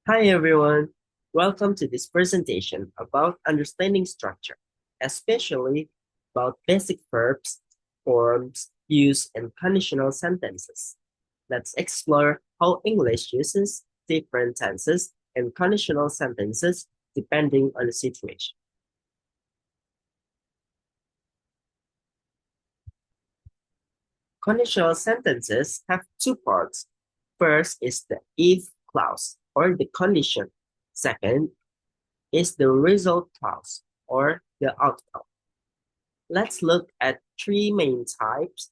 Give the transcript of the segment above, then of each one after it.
Hi everyone, welcome to this presentation about understanding structure, especially about basic verbs, forms, use, and conditional sentences. Let's explore how English uses different tenses and conditional sentences depending on the situation. Conditional sentences have two parts. First is the if clause or the condition. Second is the result clause or the outcome. Let's look at three main types.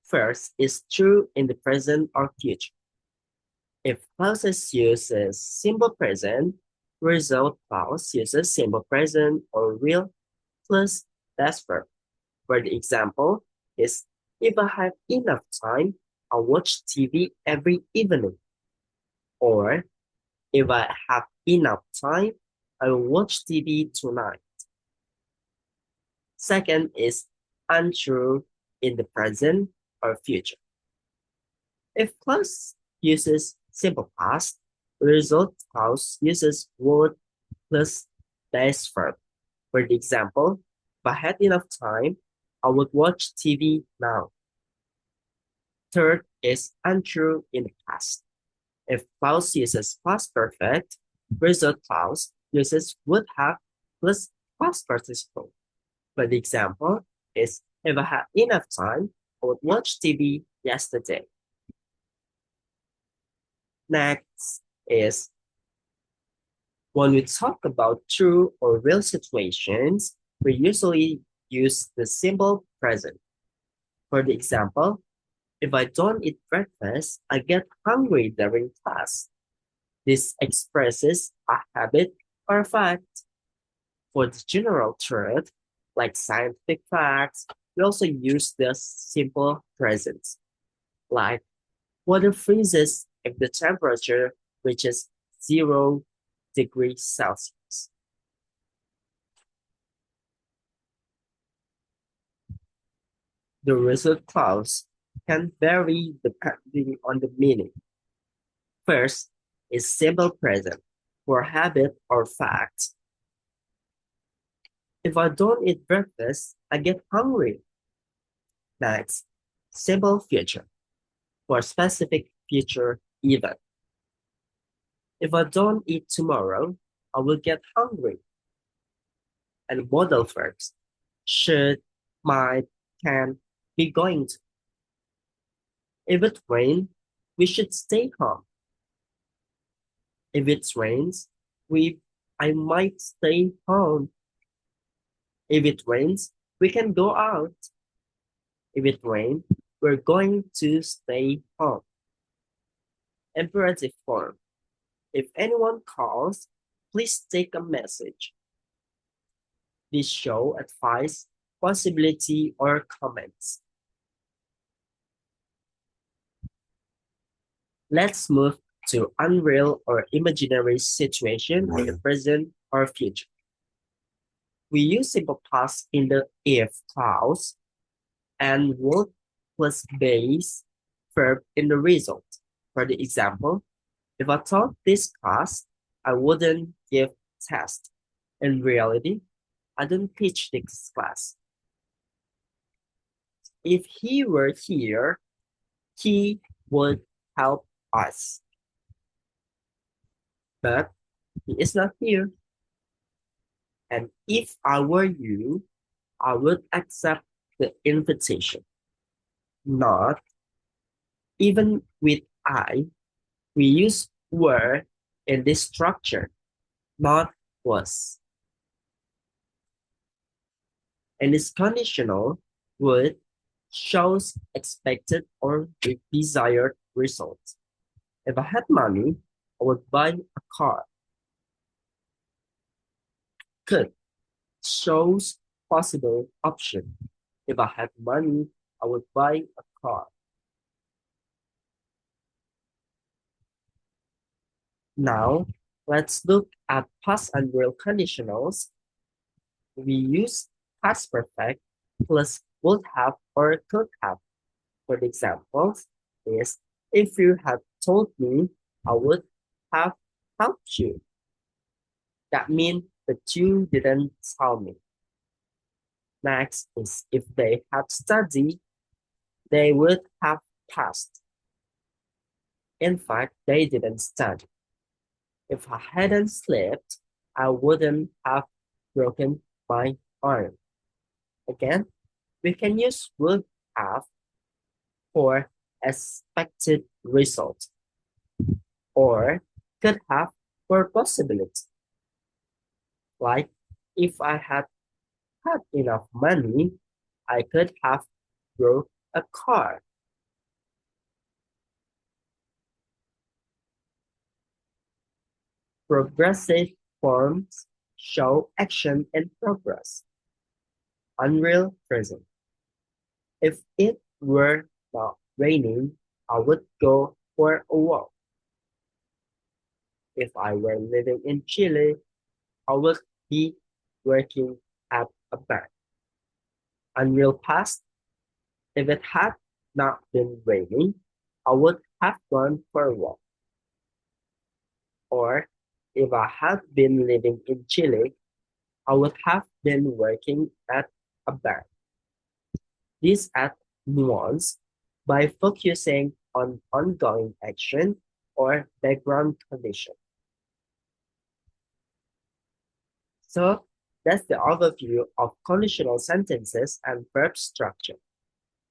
First is true in the present or future. If clauses uses simple present, result clause uses simple present or real plus past verb. For the example is if I have enough time, I'll watch TV every evening. Or if I have enough time, I will watch TV tonight. Second is untrue in the present or future. If clause uses simple past, result clause uses would plus base verb. For the example, if I had enough time, I would watch TV now. Third is untrue in the past. If clause uses past perfect, result clause uses would have plus past participle. For the example is if I had enough time, I would watch TV yesterday. Next is when we talk about true or real situations, we usually use the simple present. For the example, if I don't eat breakfast, I get hungry during class. This expresses a habit or a fact. For the general truth, like scientific facts, we also use the simple present, like water freezes if the temperature reaches 0 degrees Celsius. The result clause can vary depending on the meaning. First is simple present for habit or fact. If I don't eat breakfast, I get hungry. Next, simple future for specific future event. If I don't eat tomorrow, I will get hungry. And modal verbs should, might, can, be going to. If it rains, we should stay home. If it rains, I might stay home. If it rains, we can go out. If it rains, we're going to stay home. Imperative form. If anyone calls, please take a message. This show advice, possibility, or comments. Let's move to unreal or imaginary situation in the present or future. We use simple past in the if clause and would plus base verb in the result. For the example, if I taught this class, I wouldn't give test. In reality, I don't teach this class. If he were here, he would help us. But he is not here. And if I were you, I would accept the invitation. Not even with I, we use were in this structure, not was. And this conditional would shows expected or desired results. If I had money, I would buy a car. Could shows possible option. If I had money, I would buy a car. Now, let's look at past and real conditionals. We use past perfect plus would have or could have. For the examples is if you had told me, I would have help you. That means the two didn't tell me. Next is if they had studied, they would have passed. In fact, they didn't study. If I hadn't slept, I wouldn't have broken my arm. Again, we can use would have for expected result or could have for possibility. Like if I had enough money, I could have bought a car. Progressive forms show action in progress. Unreal present. If it were not raining, I would go for a walk. If I were living in Chile, I would be working at a bank. Unreal past. If it had not been raining, I would have gone for a walk. Or if I had been living in Chile, I would have been working at a bank. These add nuance by focusing on ongoing action or background condition. So that's the overview of conditional sentences and verb structure.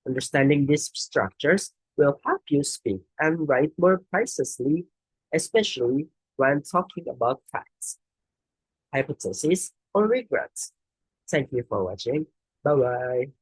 Understanding these structures will help you speak and write more precisely, especially when talking about facts, hypotheses, or regrets. Thank you for watching. Bye bye.